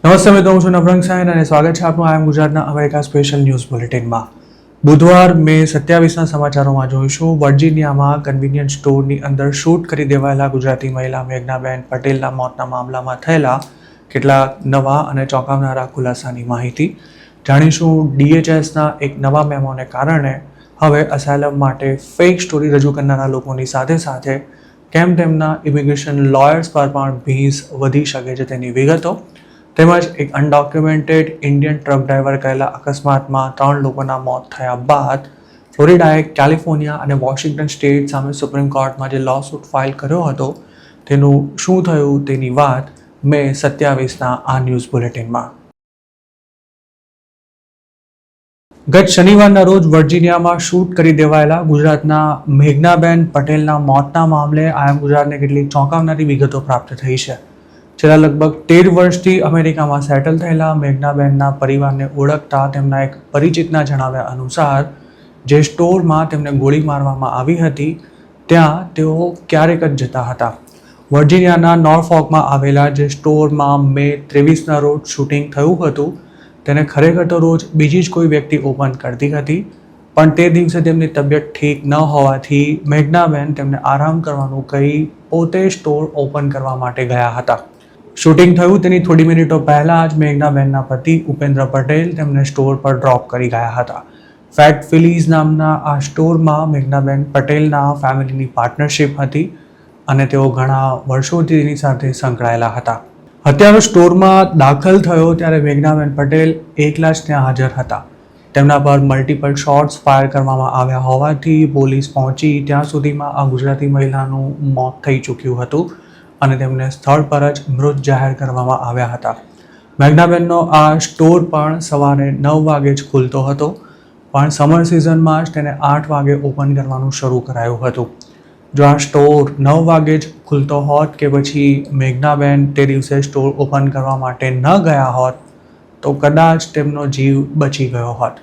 નમસ્તે મિત્રો, હું છું નવરંગ સાયન અને સ્વાગત છે આપનું આઈ એમ ગુજરાતના અમેરિકા સ્પેશિયલ ન્યૂઝ બુલેટિનમાં. બુધવાર મે 27ના સમાચારોમાં જોઈશું. વર્જિનિયામાં કન્વિનિયન્સ સ્ટોરની અંદર શૂટ કરી દેવાયેલા ગુજરાતી મહિલા મેઘનાબેન પટેલના મોતના મામલામાં થયેલા કેટલાક નવા અને ચોંકાવનારા ખુલાસાની માહિતી જાણીશું. DHSના એક નવા મેમોને કારણે હવે અસાયલમ માટે ફેક સ્ટોરી રજૂ કરનારા લોકોની સાથે સાથે કેમ તેમના ઇમિગ્રેશન લોયર્સ પર પણ ભીંસ વધી શકે છે તેની વિગતો, તેમજ એક અનડોક્યુમેન્ટેડ ઇન્ડિયન ટ્રક ડ્રાઈવર કરેલા અકસ્માતમાં 3 લોકોના મોત થયા બાદ ફ્લોરિડાએ કેલિફોર્નિયા અને વોશિંગ્ટન સ્ટેટ સામે સુપ્રીમ કોર્ટમાં જે લોસૂટ ફાઇલ કર્યો હતો તેનું શું થયું તેની વાત મે 27ના આ ન્યૂઝ બુલેટિનમાં. ગત શનિવારના રોજ વર્જિનિયામાં શૂટ કરી દેવાયેલા ગુજરાતના મેઘનાબેન પટેલના મોતના મામલે આઈ એમ ગુજરાતને કેટલીક ચોંકાવનારી વિગતો પ્રાપ્ત થઈ છે. છેલ્લા લગભગ 13 વર્ષથી અમેરિકામાં સેટલ થયેલા મેઘનાબેનના પરિવારને ઓળખતા તેમના એક પરિચિતના જણાવ્યા અનુસાર જે સ્ટોરમાં તેમને ગોળી મારવામાં આવી હતી ત્યાં તેઓ ક્યારેક જ જતા હતા. વર્જિનિયાના નોરફોકમાં આવેલા જે સ્ટોરમાં મે 23ના રોજ શૂટિંગ થયું હતું તેને ખરેખર તો રોજ બીજી જ કોઈ વ્યક્તિ ઓપન કરતી હતી, પણ તે દિવસે તેમની તબિયત ઠીક ન હોવાથી મેઘનાબેન તેમને આરામ કરવાનું કહી પોતે સ્ટોર ઓપન કરવા માટે ગયા હતા. શૂટિંગ થયું તેની થોડી મિનિટો પહેલાં જ મેઘનાબેનના પતિ ઉપેન્દ્ર પટેલ તેમને સ્ટોર પર ડ્રોપ કરી ગયા હતા. ફેટ ફિલીઝ નામના આ સ્ટોરમાં મેઘનાબેન પટેલના ફેમિલીની પાર્ટનરશિપ હતી અને તેઓ ઘણા વર્ષોથી તેની સાથે સંકળાયેલા હતા. હત્યારો સ્ટોરમાં દાખલ થયો ત્યારે મેઘનાબેન પટેલ એકલા જ ત્યાં હાજર હતા. તેમના પર મલ્ટિપલ શોટ્સ ફાયર કરવામાં આવ્યા હોવાથી પોલીસ પહોંચી ત્યાં સુધીમાં આ ગુજરાતી મહિલાનું મોત થઈ ચૂક્યું હતું અને તેમને સ્થળ પર જ મૃત જાહેર કરવામાં આવ્યા હતા. મેઘનાબેનનો આ સ્ટોર પણ સવારે 9 વાગે જ ખુલતો હતો, પણ સમર સિઝનમાં જ તેને 8 વાગે ઓપન કરવાનું શરૂ કરાયું હતું. જો આ સ્ટોર 9 વાગે જ ખુલતો હોત કે પછી મેઘનાબેન તે દિવસે સ્ટોર ઓપન કરવા માટે ન ગયા હોત તો કદાચ તેમનો જીવ બચી ગયો હોત.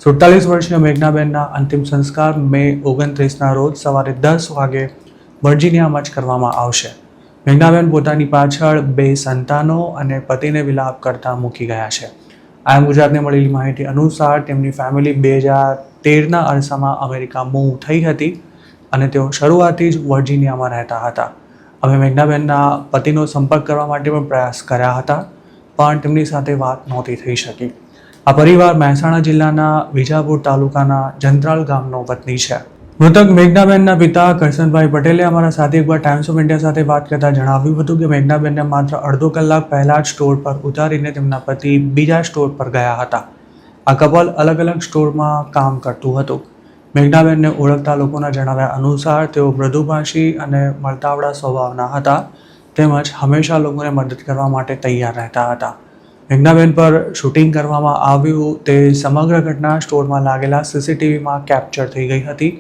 47 વર્ષીય મેઘનાબેનના અંતિમ સંસ્કાર મે 29ના રોજ સવારે 10 વાગે વર્જિનિયામાં જ કરવામાં આવશે. મેઘનાબેન પોતાની પાછળ 2 સંતાનો અને પતિને વિલાપ કરતા મૂકી ગયા છે. આઈ એમ ગુજરાતને મળેલી માહિતી અનુસાર તેમની ફેમિલી 2013ના અરસામાં અમેરિકા મૂવ થઈ હતી અને તેઓ શરૂઆતથી જ વર્જિનિયામાં રહેતા હતા. અમે મેઘનાબેનના પતિનો સંપર્ક કરવા માટે પણ પ્રયાસ કર્યા હતા, પણ તેમની સાથે વાત નહોતી થઈ શકી. આ પરિવાર મહેસાણા જિલ્લાના વિજાપુર તાલુકાના જંત્રાલ ગામનો વતની છે. મૃતક મેઘનાબેનના પિતા કરશનભાઈ પટેલે અમારા સાથે એકવાર ટાઈમ્સ ઓફ ઇન્ડિયા સાથે વાત કરતા જણાવ્યું હતું કે મેઘનાબેનને માત્ર અડધો કલાક પહેલા જ સ્ટોર પર ઉતારીને તેમના પતિ બીજા સ્ટોર પર ગયા હતા. આ કપલ અલગ અલગ સ્ટોરમાં કામ કરતું હતું. મેઘનાબેનને ઓળખતા લોકોના જણાવ્યા અનુસાર તેઓ મૃદુભાષી અને મળતાવડા સ્વભાવના હતા, તેમજ હંમેશા લોકોને મદદ કરવા માટે તૈયાર રહેતા હતા. મેઘનાબેન પર શૂટિંગ કરવામાં આવ્યું તે સમગ્ર ઘટના સ્ટોરમાં લાગેલા CCTVમાં કેપ્ચર થઈ ગઈ હતી,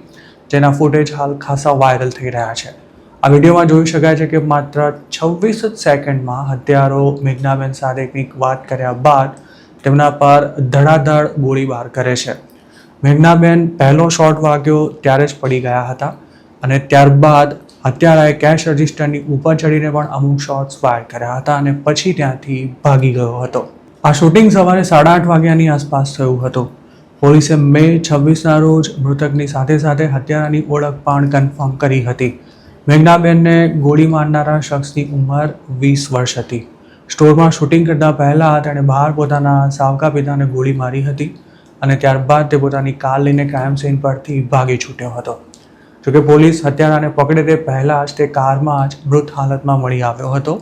જેના ફૂટેજ હાલ ખાસા વાયરલ થઈ રહ્યા છે. આ વિડીયોમાં જોઈ શકાય છે કે માત્ર 26 સેકન્ડમાં હત્યારો મેઘનાબેન સાથે કંઈક વાત કર્યા બાદ તેમના પર ધડાધડ ગોળીબાર કરે છે. મેઘનાબેન પહેલો શોટ વાગ્યો ત્યારે જ પડી ગયા હતા અને ત્યારબાદ હત્યારાએ કેશ રજિસ્ટરની ઉપર ચડીને પણ અમુક શોટ્સ ફાયર કર્યા હતા અને પછી ત્યાંથી ભાગી ગયો હતો. આ શૂટિંગ સવારે 8:30 વાગ્યાની આસપાસ થયું હતું. પોલીસે મે 26ના રોજ મૃતકની સાથે સાથે હત્યારાની ઓળખ પણ કન્ફર્મ કરી હતી. મેઘનાબેનને ગોળી મારનારા શખ્સની ઉંમર 20 વર્ષ હતી. સ્ટોરમાં શૂટિંગ કરતા પહેલા તેણે બહાર પોતાના સાવકા પિતાને ગોળી મારી હતી અને ત્યારબાદ તે પોતાની કાર લઈને ક્રાઇમ સીન પરથી ભાગી છૂટ્યો હતો. જોકે પોલીસ હત્યારાને પકડે તે પહેલાં જ તે કારમાં જ મૃત હાલતમાં મળી આવ્યો હતો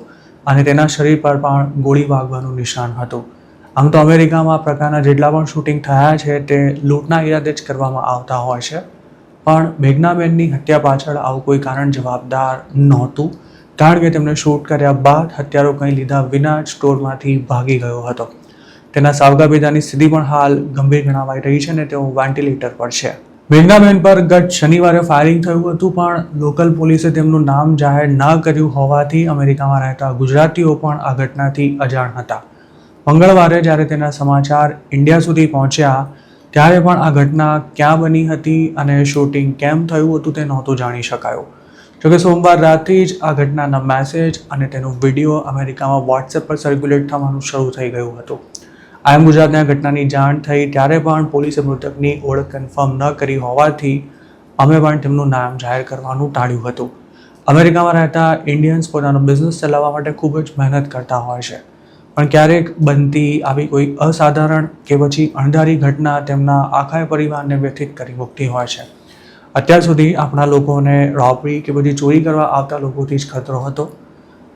અને તેના શરીર પર પણ ગોળી વાગવાનું નિશાન હતું. આમ તો અમેરિકામાં આ પ્રકારના જેટલા પણ શૂટિંગ થયા છે તે લૂંટના ઈરાદે જ કરવામાં આવતા હોય છે, પણ મેઘનાબેનની હત્યા પાછળ આવું કોઈ કારણ જવાબદાર નહોતું, કારણ કે તેમને શૂટ કર્યા બાદ હત્યારો કંઈ લીધા વિના જ સ્ટોરમાંથી ભાગી ગયો હતો. તેના સાવકા પિતાની સ્થિતિ પણ હાલ ગંભીર ગણાવાઈ રહી છે અને તેઓ વેન્ટિલેટર પર છે. મેઘનાબેન પર ગત શનિવારે ફાયરિંગ થયું હતું, પણ લોકલ પોલીસે તેમનું નામ જાહેર ન કર્યું હોવાથી અમેરિકામાં રહેતા ગુજરાતીઓ પણ આ ઘટનાથી અજાણ હતા. મંગળવારે જ્યારે તેના સમાચાર ઇન્ડિયા સુધી પહોંચ્યા ત્યારે પણ આ ઘટના ક્યાં બની હતી અને શૂટિંગ કેમ થયું હતું તે નહોતું જાણી શકાયું. જોકે સોમવાર રાતથી જ આ ઘટનાના મેસેજ અને તેનો વિડીયો અમેરિકામાં વોટ્સએપ પર સર્ક્યુલેટ થવાનું શરૂ થઈ ગયું હતું. આમ ગુજરાતને આ ઘટનાની જાણ થઈ ત્યારે પણ પોલીસે મૃતકની ઓળખ કન્ફર્મ ન કરી હોવાથી અમે પણ તેમનું નામ જાહેર કરવાનું ટાળ્યું હતું. અમેરિકામાં રહેતા ઇન્ડિયન્સ પોતાનો બિઝનેસ ચલાવવા માટે ખૂબ જ મહેનત કરતા હોય છે, પણ ક્યારેક બનતી આવી કોઈ અસાધારણ કે પછી અણધારી ઘટના તેમના આખા પરિવારને વ્યથિત કરી મૂકતી હોય છે. અત્યાર સુધી આપણા લોકોને રોબરી કે પછી ચોરી કરવા આવતા લોકોથી જ ખતરો હતો,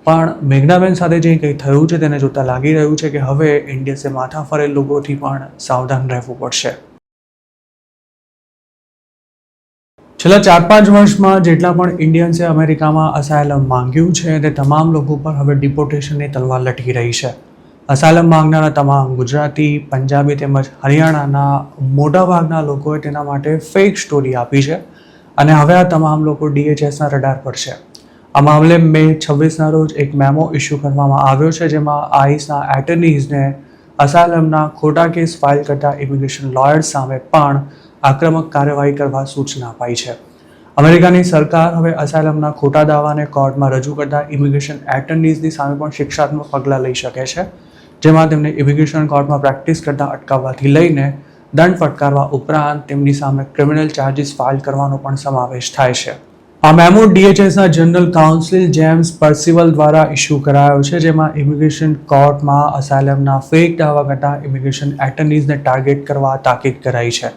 પણ મેઘનાબેન સાથે જે કંઈ થયું છે તેને જોતાં લાગી રહ્યું છે કે હવે ઇન્ડિયન્સે માથા ફરેલ લોકોથી પણ સાવધાન રહેવું પડશે. છેલ્લા 4-5 વર્ષમાં જેટલા પણ ઇન્ડિયન્સે અમેરિકામાં અસાયલમ માંગ્યું છે તે તમામ લોકો પર હવે ડિપોર્ટેશનની તલવાર લટકી રહી છે. અસાયલમ માંગનારા તમામ ગુજરાતી, પંજાબી તેમજ હરિયાણાના મોટાભાગના લોકોએ તેના માટે ફેક સ્ટોરી આપી છે અને હવે આ તમામ લોકો DHSના રડાર પર છે. આ મામલે મે 26ના રોજ એક મેમો ઇસ્યુ કરવામાં આવ્યો છે, જેમાં આઈસના એટર્નીઝને અસાયલમના ખોટા કેસ ફાઇલ કરતા ઇમિગ્રેશન લોયર્સ સામે પણ આક્રમક કાર્યવાહી કરવા સૂચના અપાઈ છે. અમેરિકાની સરકાર હવે અસાયલમના ખોટા દાવાને કોર્ટમાં રજૂ કરતા ઇમિગ્રેશન એટર્નીઝની સામે પણ શિક્ષાત્મક પગલાં લઈ શકે છે, જેમાં તેમને ઇમિગ્રેશન કોર્ટમાં પ્રેક્ટિસ કરતા અટકાવવાથી લઈને દંડ ફટકારવા ઉપરાંત તેમની સામે ક્રિમિનલ ચાર્જીસ ફાઇલ કરવાનો પણ સમાવેશ થાય છે. આ મેમો DHSના જનરલ કાઉન્સિલ જેમ્સ પર્સિવલ દ્વારા ઇસ્યુ કરાયો છે, જેમાં ઇમિગ્રેશન કોર્ટમાં અસાયલમના ફેક દાવા કરતા ઇમિગ્રેશન એટર્નીઝને ટાર્ગેટ કરવા તાકીદ કરાઈ છે.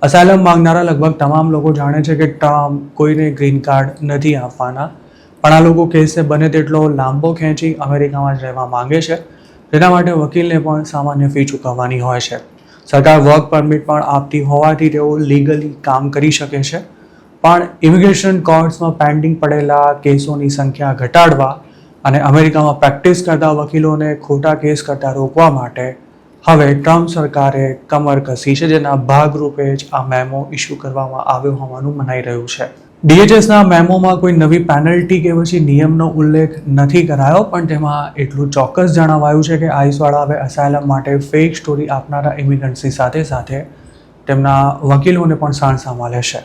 અસાયલમ માંગનારા લગભગ તમામ લોકો જાણે છે કે ટ્રમ્પ કોઈને ગ્રીન કાર્ડ નથી આપવાના, પણ આ લોકો કેસને બને તેટલો લાંબો ખેંચી અમેરિકામાં જ રહેવા માંગે છે. તેના માટે વકીલને પણ સામાન્ય ફી ચૂકવવાની હોય છે. સરકાર વર્ક પરમિટ પણ આપતી હોવાથી તેઓ લીગલી કામ કરી શકે છે, પણ ઇમિગ્રેશન કોર્ટ્સમાં પેન્ડિંગ પડેલા કેસોની સંખ્યા ઘટાડવા અને અમેરિકામાં પ્રેક્ટિસ કરતા વકીલોને ખોટા કેસ કરતા રોકવા માટે હવે ટ્રમ્પ સરકારે કમર કસી છે, જેના ભાગરૂપે જ આ મેમો ઇસ્યુ કરવામાં આવ્યો હોવાનું મનાઈ રહ્યું છે. DHSના મેમોમાં કોઈ નવી પેનલ્ટી કે પછી નિયમનો ઉલ્લેખ નથી કરાયો, પણ તેમાં એટલું ચોક્કસ જણાવાયું છે કે આઈસવાળા હવે અસાયલમ માટે ફેક સ્ટોરી આપનારા ઇમિગ્રન્ટ્સની સાથે સાથે તેમના વકીલોને પણ સાણસામાં લેશે.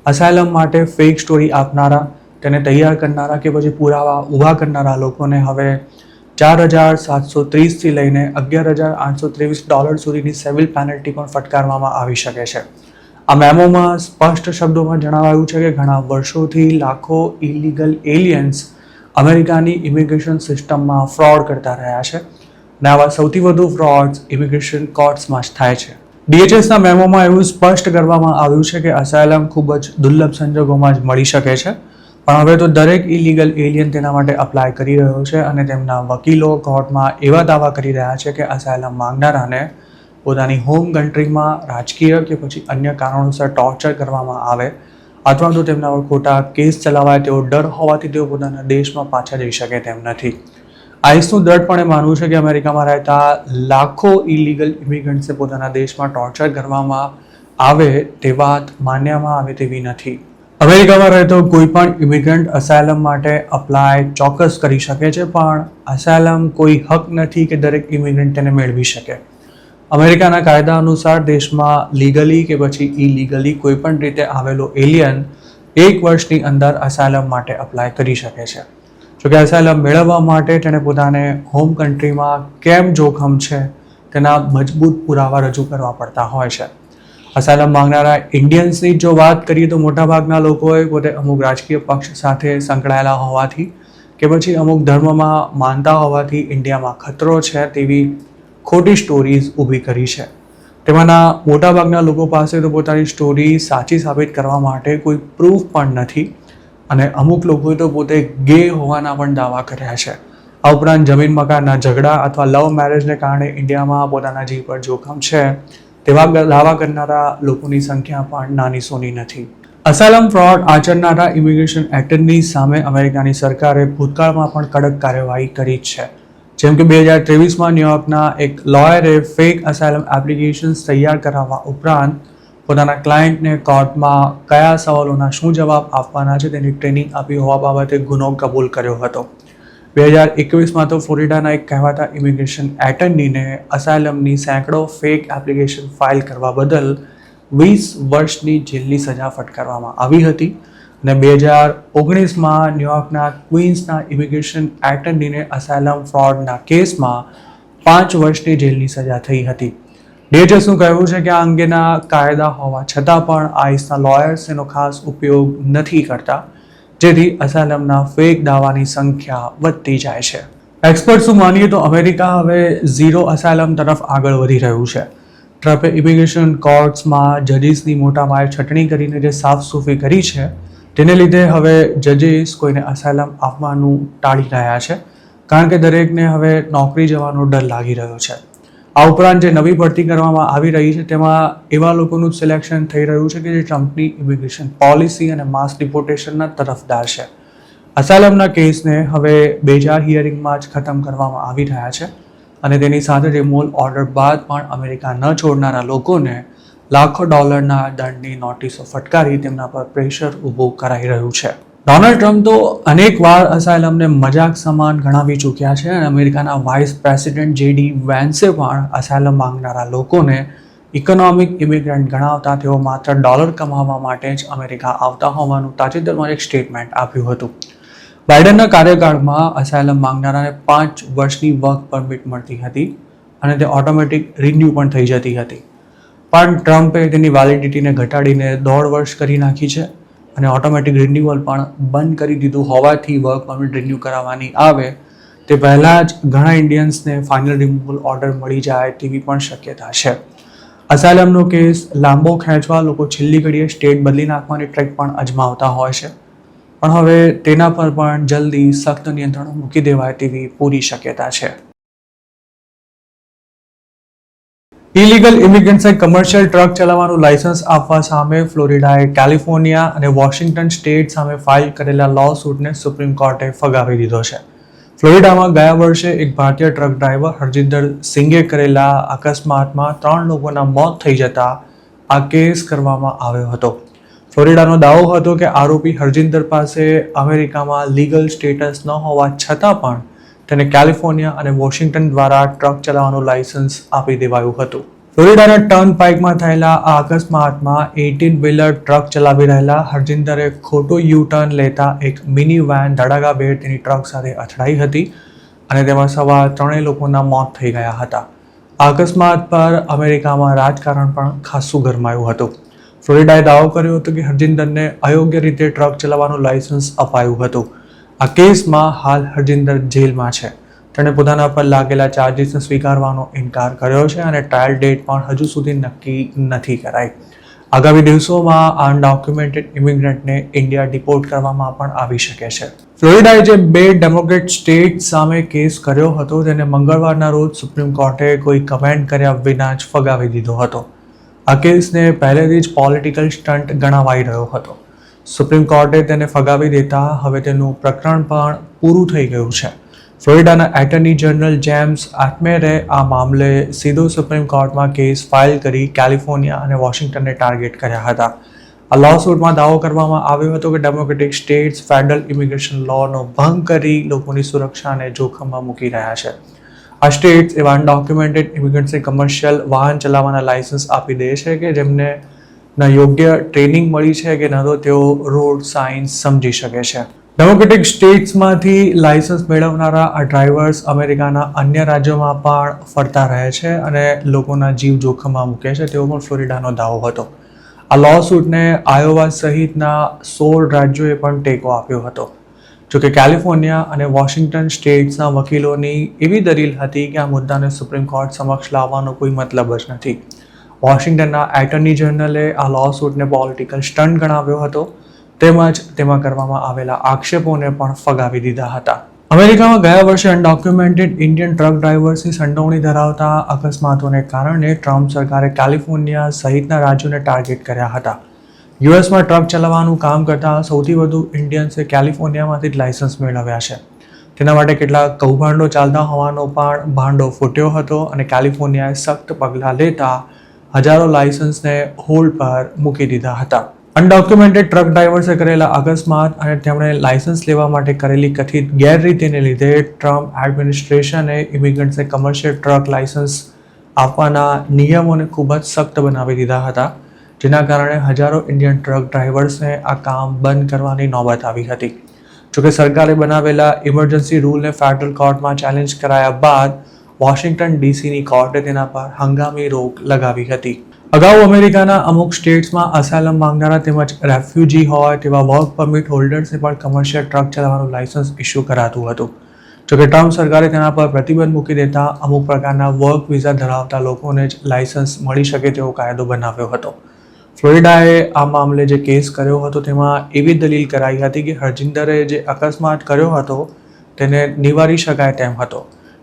અસાયલમ માટે ફેક સ્ટોરી આપનારા, તેને તૈયાર કરનારા કે પછી પુરાવા ઊભા કરનારા લોકોને હવે $4,730 થી લઈને $11,823 સુધીની સિવિલ પેનલ્ટી પણ ફટકારવામાં આવી શકે છે. આ મેમોમાં સ્પષ્ટ શબ્દોમાં જણાવાયું છે કે ઘણા વર્ષોથી લાખો ઇલીગલ એલિયન્સ અમેરિકાની ઇમિગ્રેશન સિસ્ટમમાં ફ્રોડ કરતા રહ્યા છે અને આવા સૌથી વધુ ફ્રોડ્સ ઇમિગ્રેશન કોર્ટ્સમાં જ થાય છે. DHSના મેમોમાં એવું સ્પષ્ટ કરવામાં આવ્યું છે કે અસાયલમ ખૂબ જ દુર્લભ સંજોગોમાં જ મળી શકે છે, પણ હવે તો દરેક ઇલીગલ એલિયન તેના માટે અપ્લાય કરી રહ્યો છે અને તેમના વકીલો કોર્ટમાં એવા દાવા કરી રહ્યા છે કે અસાયલમ માંગનારાને પોતાની હોમ કન્ટ્રીમાં રાજકીય કે પછી અન્ય કારણોસર ટોર્ચર કરવામાં આવે અથવા તો તેમના પર ખોટા કેસ ચલાવાય તેવો ડર હોવાથી તેઓ પોતાના દેશમાં પાછા જઈ શકે તેમ નથી. આઈસનું દ્રઢપણે માનવું છે કે અમેરિકામાં રહેતા લાખો ઇલીગલ ઇમિગ્રન્ટ્સને પોતાના દેશમાં ટોર્ચર કરવામાં આવે તે વાત માન્યમાં આવે તેવી નથી. અમેરિકામાં રહેતો કોઈ પણ ઇમિગ્રન્ટ અસાયલમ માટે અપ્લાય ચોક્કસ કરી શકે છે, પણ અસાયલમ કોઈ હક નથી કે દરેક ઇમિગ્રન્ટ તેને મેળવી શકે. અમેરિકાના કાયદા અનુસાર દેશમાં લીગલી કે પછી ઇલીગલી કોઈ પણ રીતે આવેલો એલિયન 1 વર્ષની અંદર અસાયલમ માટે અપ્લાય કરી શકે છે. જોકે અસાયલમ મેળવવા માટે તેણે પોતાને હોમ કન્ટ્રીમાં કેમ જોખમ છે તેના મજબૂત પુરાવા રજૂ કરવા પડતા હોય છે. અસાયલમ માંગનારા ઇન્ડિયન્સની જો વાત કરીએ તો મોટાભાગના લોકોએ પોતે અમુક રાજકીય પક્ષ સાથે સંકળાયેલા હોવાથી કે પછી અમુક ધર્મમાં માનતા હોવાથી ઇન્ડિયામાં ખતરો છે તેવી ખોટી સ્ટોરીઝ ઊભી કરી છે. તેમાંના મોટાભાગના લોકો પાસે તો પોતાની સ્ટોરી સાચી સાબિત કરવા માટે કોઈ પ્રૂફ પણ નથી અને અમુક લોકોએ તો પોતે ગે હોવાના પણ દાવા કર્યા છે. આ ઉપરાંત જમીન મકાનના ઝઘડા અથવા લવ મેરેજને કારણે ઇન્ડિયામાં પોતાના જીવ પર જોખમ છે તેવા દાવા કરનારા લોકોની સંખ્યા પણ નાની સોની નથી. અસાયલમ ફ્રોડ આચરનારા ઇમિગ્રેશન એટર્ની સામે અમેરિકાની સરકારે ભૂતકાળમાં પણ કડક કાર્યવાહી કરી જ છે. જેમ કે 2023માં ન્યુયોર્કના એક લોયરે ફેક અસાયલમ એપ્લિકેશન્સ તૈયાર કરાવવા ઉપરાંત પોતાના ક્લાયન્ટને કોર્ટમાં કયા સવાલોના શું જવાબ આપવાના છે તેની ટ્રેનિંગ આપી હોવા બાબતે ગુનો કબૂલ કર્યો હતો. 2021માં તો ફ્લોરિડાના એક કહેવાતા ઇમિગ્રેશન એટર્નીને અસાયલમની સેંકડો ફેક એપ્લિકેશન ફાઇલ કરવા બદલ 20 વર્ષની જેલની સજા ફટકારવામાં આવી હતી અને 2019માં ન્યુયોર્કના ક્વીન્સના ઇમિગ્રેશન એટર્નીને અસાયલમ ફ્રોડના કેસમાં 5 વર્ષની જેલની સજા થઈ હતી. DHSનું કહેવું છે કે આ અંગેના કાયદા હોવા છતાં પણ આઈસના લોયર્સ એનો ખાસ ઉપયોગ નથી કરતા, જેથી અસાયલમના ફેક દાવાની સંખ્યા વધતી જાય છે. એક્સપર્ટ્સનું માનીએ તો અમેરિકા હવે ઝીરો અસાયલમ તરફ આગળ વધી રહ્યું છે. ટ્રમ્પે ઇમિગ્રેશન કોર્ટ્સમાં જજીસની મોટા પાયે છટણી કરીને જે સાફસૂફી કરી છે, તેને લીધે હવે જજીસ કોઈને અસાયલમ આપવાનું ટાળી રહ્યા છે, કારણ કે દરેકને હવે નોકરી જવાનો ડર લાગી રહ્યો છે. આ ઉપરાંત જે નવી ભરતી કરવામાં આવી રહી છે તેમાં એવા લોકોનું સિલેક્શન થઈ રહ્યું છે કે જે ટ્રમ્પની ઇમિગ્રેશન પોલિસી અને માસ ડિપોર્ટેશનના તરફદાર છે. અસાયલમના કેસને હવે 2 હિયરિંગમાં જ ખતમ કરવામાં આવી રહ્યા છે અને તેની સાથે રિમૂવલ ઓર્ડર બાદ પણ અમેરિકા ન છોડનારા લોકોને લાખો ડોલરના દંડની નોટિસો ફટકારી તેમના પર પ્રેશર ઊભું કરાઈ રહ્યું છે. ડોનાલ્ડ ટ્રમ્પ તો અનેક વાર અસાયલમને મજાક સમાન ગણાવી ચૂક્યા છે અને અમેરિકાના વાઇસ પ્રેસિડેન્ટ JD વેન્સે પણ અસાયલમ માંગનારા લોકોને ઇકોનોમિક ઇમિગ્રન્ટ ગણાવતા તેઓ માત્ર ડોલર કમાવા માટે જ અમેરિકા આવતા હોવાનું તાજેતરમાં એક સ્ટેટમેન્ટ આપ્યું હતું. બાઇડનના કાર્યકાળમાં અસાયલમ માંગનારાને 5 વર્ષની વર્ક પરમિટ મળતી હતી અને તે ઓટોમેટિક રિન્યૂ પણ થઈ જતી હતી. પણ ટ્રમ્પે તેની વેલિડિટીને ઘટાડીને 1.5 વર્ષ કરી નાખી છે અને ઓટોમેટિક રિન્યુઅલ પણ બંધ કરી દીધું હોવાથી વર્ક પરમિટ રિન્યૂ કરાવવાની આવે તે પહેલાં જ ઘણા ઇન્ડિયન્સને ફાઇનલ રિમૂવલ ઓર્ડર મળી જાય તેવી પણ શક્યતા છે. અસાયલમનો કેસ લાંબો ખેંચવા લોકો છેલ્લી ઘડીએ સ્ટેટ બદલી નાખવાની ટ્રેક પણ અજમાવતા હોય છે, પણ હવે તેના પર પણ જલ્દી સખ્ત નિયંત્રણો મૂકી દેવાય તેવી પૂરી શક્યતા છે. ઇલીગલ ઇમિગ્રન્ટ્સને કમર્શિયલ ટ્રક ચલાવવાનું લાયસન્સ આપવા સામે ફ્લોરિડાએ કેલિફોર્નિયા અને વોશિંગ્ટન સ્ટેટ સામે ફાઇલ કરેલા લો સૂટને સુપ્રીમ કોર્ટે ફગાવી દીધો છે. ફ્લોરિડામાં ગયા વર્ષે એક ભારતીય ટ્રક ડ્રાઈવર હરજિંદર સિંઘે કરેલા અકસ્માતમાં 3 લોકોના મોત થઈ જતા આ કેસ કરવામાં આવ્યો હતો. ફ્લોરિડાનો દાવો હતો કે આરોપી હરજિંદર પાસે અમેરિકામાં લીગલ સ્ટેટસ ન હોવા છતાં પણ તેને કેલિફોર્નિયા અને વોશિંગ્ટન દ્વારા ટ્રક ચલાવવાનું લાયસન્સ આપી દેવાયું હતું. ફ્લોરિડાના ટર્ન પાઇકમાં થયેલા આ અકસ્માતમાં 18 વ્હીલર ટ્રક ચલાવી રહેલા હરજિંદરે ખોટો યુ-ટર્ન લેતા એક મિની વેન ધડાકાભેર તેની ટ્રક સાથે અથડાઈ હતી અને તેમાં સવાર 3 લોકોના મોત થઈ ગયા હતા. આ અકસ્માત પર અમેરિકામાં રાજકારણ પણ ખાસ્સું ગરમાયું હતું. ફ્લોરિડાએ દાવો કર્યો હતો કે હરજિંદરને અયોગ્ય રીતે ટ્રક ચલાવવાનું લાયસન્સ અપાયું હતું. આ કેસમાં હાલ હરજિંદર જેલમાં છે. તેણે પોતાના પર લાગેલા ચાર્જીસને સ્વીકારવાનો ઇનકાર કર્યો છે અને ટ્રાયલ ડેટ પણ હજુ સુધી નક્કી નથી કરાઈ. આગામી દિવસોમાં અનડોક્યુમેન્ટેડ ઇમિગ્રન્ટને ઇન્ડિયા ડિપોર્ટ કરવામાં પણ આવી શકે છે. ફ્લોરિડાએ જે 2 ડેમોક્રેટ સ્ટેટ સામે કેસ કર્યો હતો તેને મંગળવારના રોજ સુપ્રીમ કોર્ટે કોઈ કમેન્ટ કર્યા વિના જ ફગાવી દીધો હતો. આ કેસને પહેલેથી જ પોલિટિકલ સ્ટન્ટ ગણાવાઈ રહ્યો હતો. સુપ્રીમ કોર્ટે તેને ફગાવી દેતા હવે તેનું પ્રકરણ પણ પૂરું થઈ ગયું છે. ફ્લોરિડાના એટર્ની જનરલ જેમ્સ આટમેરે આ મામલે સીધો સુપ્રીમ કોર્ટમાં કેસ ફાઇલ કરી કેલિફોર્નિયા અને વોશિંગ્ટનને ટાર્ગેટ કર્યા હતા. આ લોસૂટમાં દાવો કરવામાં આવ્યો હતો કે ડેમોક્રેટિક સ્ટેટ્સ ફેડરલ ઇમિગ્રેશન લોનો ભંગ કરી લોકોની સુરક્ષાને જોખમમાં મૂકી રહ્યા છે. આ સ્ટેટ્સ એવા અનડોક્યુમેન્ટેડ ઇમિગ્રન્ટ્સને કમર્શિયલ વાહન ચલાવવાના લાયસન્સ આપી દે છે કે જેમને ન યોગ્ય ટ્રેનિંગ મળી છે કે ન તો તેઓ રોડ સાયન્સ સમજી શકે છે. ડેમોક્રેટિક સ્ટેટ્સમાંથી લાયસન્સ મેળવનારા આ ડ્રાઈવર્સ અમેરિકાના અન્ય રાજ્યોમાં પણ ફરતા રહે છે અને લોકોના જીવ જોખમમાં મૂકે છે તેવો પણ ફ્લોરિડાનો દાવો હતો. આ લોસૂટને આયોવા સહિતના 16 રાજ્યોએ પણ ટેકો આપ્યો હતો. જોકે કેલિફોર્નિયા અને વોશિંગ્ટન સ્ટેટ્સના વકીલોની એવી દલીલ હતી કે આ મુદ્દાને સુપ્રીમ કોર્ટ સમક્ષ લાવવાનો કોઈ મતલબ જ નથી. વોશિંગ્ટનના એટર્ની જનરલે આ લોસૂટને પોલિટિકલ સ્ટન્ટ ગણાવ્યો હતો તેમજ તેમાં કરવામાં આવેલા આક્ષેપોને પણ ફગાવી દીધા હતા. અમેરિકામાં ગયા વર્ષે અનડોક્યુમેન્ટેડ ઇન્ડિયન ટ્રક ડ્રાઈવર્સની સંડોવણી ધરાવતા અકસ્માતોને કારણે ટ્રમ્પ સરકારે કેલિફોર્નિયા સહિતના રાજ્યોને ટાર્ગેટ કર્યા હતા. યુએસમાં ટ્રક ચલાવવાનું કામ કરતા સૌથી વધુ ઇન્ડિયન્સે કેલિફોર્નિયામાંથી જ લાયસન્સ મેળવ્યા છે. તેના માટે કેટલાક કૌભાંડો ચાલતા હોવાનો પણ ભાંડો ફૂટ્યો હતો અને કેલિફોર્નિયાએ સખ્ત પગલાં લેતા હજારો લાયસન્સને હોલ્ડ પર મૂકી દીધા હતા. અનડોક્યુમેન્ટેડ ટ્રક ડ્રાઈવર્સે કરેલા અકસ્માત અને તેમણે લાયસન્સ લેવા માટે કરેલી કથિત ગેરરીતિને લીધે ટ્રમ્પ એડમિનિસ્ટ્રેશને ઇમિગ્રન્ટ્સને કમર્શિયલ ટ્રક લાયસન્સ આપવાના નિયમોને ખૂબ જ સખ્ત બનાવી દીધા હતા, જેના કારણે હજારો ઇન્ડિયન ટ્રક ડ્રાઈવર્સને આ કામ બંધ કરવાની નોબત આવી હતી. જોકે સરકારે બનાવેલા ઇમરજન્સી રૂલને ફેડરલ કોર્ટમાં ચેલેન્જ કરાયા બાદ વોશિંગ્ટન ડીસીની કોર્ટે તેના પર હંગામી રોક લગાવી હતી. અગાઉ અમેરિકાના અમુક સ્ટેટ્સમાં અસાયલમ માંગનારા તેમજ રેફ્યુજી હોય તેવા વર્ક પરમિટ હોલ્ડર્સને પણ કમર્શિયલ ટ્રક ચલાવવાનું લાયસન્સ ઇસ્યુ કરાતું હતું. જોકે ટ્રમ્પ સરકારે તેના પર પ્રતિબંધ મૂકી દેતા અમુક પ્રકારના વર્ક વિઝા ધરાવતા લોકોને જ લાયસન્સ મળી શકે તેવો કાયદો બનાવ્યો હતો. ફ્લોરિડાએ આ મામલે જે કેસ કર્યો હતો તેમાં એવી દલીલ કરાઈ હતી કે હરજિંદરે જે અકસ્માત કર્યો હતો તેને નિવારી શકાય તેમ હતો.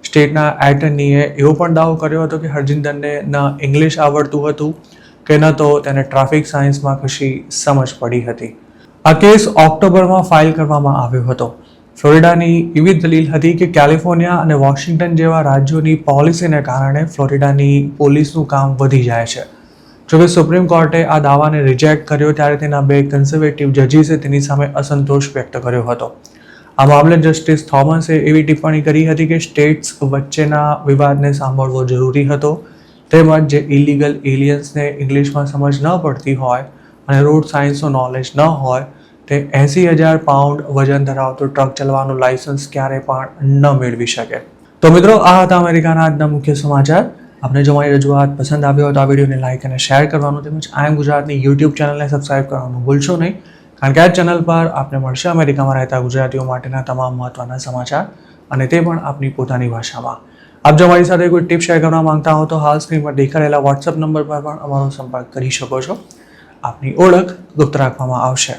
સ્ટેટના એટર્નીએ એવો પણ દાવો કર્યો હતો કે હરજિંદરને ન ઇંગ્લિશ આવડતું હતું કે ન તો તેને ટ્રાફિક સાયન્સમાં કશી સમજ પડી હતી. આ કેસ ઓક્ટોબરમાં ફાઇલ કરવામાં આવ્યો હતો. ફ્લોરિડાની એવી દલીલ હતી કે કેલિફોર્નિયા અને વોશિંગ્ટન જેવા રાજ્યોની પોલિસીને કારણે ફ્લોરિડાની પોલીસનું કામ વધી જાય છે. જોકે સુપ્રીમ કોર્ટે આ દાવાને રિજેક્ટ કર્યો ત્યારે તેના બે કન્ઝર્વેટિવ જજીસે તેની સામે અસંતોષ વ્યક્ત કર્યો હતો. આ મામલે જસ્ટિસ થોમસે એવી ટિપ્પણી કરી હતી કે સ્ટેટ્સ વચ્ચેના વિવાદને સાંભળવો જરૂરી હતો, તેમજ જે ઇલીગલ એલિયન્સને ઇંગ્લિશમાં સમજ ન પડતી હોય અને રોડ સાયન્સનું નોલેજ ન હોય તે 80,000 પાઉન્ડ વજન ધરાવતું ટ્રક ચલાવવાનું લાયસન્સ ક્યારે પણ ન મેળવી શકે. તો મિત્રો, આ હતા અમેરિકાના આજના મુખ્ય સમાચાર. આપને જો મારી રજૂઆત પસંદ આવ્યો હોય તો આ વિડીયોને લાઇક અને શેર કરવાનું તેમજ આઈ એમ ગુજરાતની યુટ્યુબ ચેનલને સબસ્ક્રાઇબ કરવાનું ભૂલશો નહીં, કારણ કે આ ચેનલ પર આપને મળશે અમેરિકામાં રહેતા ગુજરાતીઓ માટેના તમામ મહત્વના સમાચાર અને તે પણ આપની પોતાની ભાષામાં. આપ જો મારી સાથે કોઈ ટિપ શેર કરવા માંગતા હો તો હાલ સ્ક્રીન પર દેખાડેલા વોટ્સઅપ નંબર પર પણ અમારો સંપર્ક કરી શકો છો. આપની ઓળખ ગુપ્ત રાખવામાં આવશે.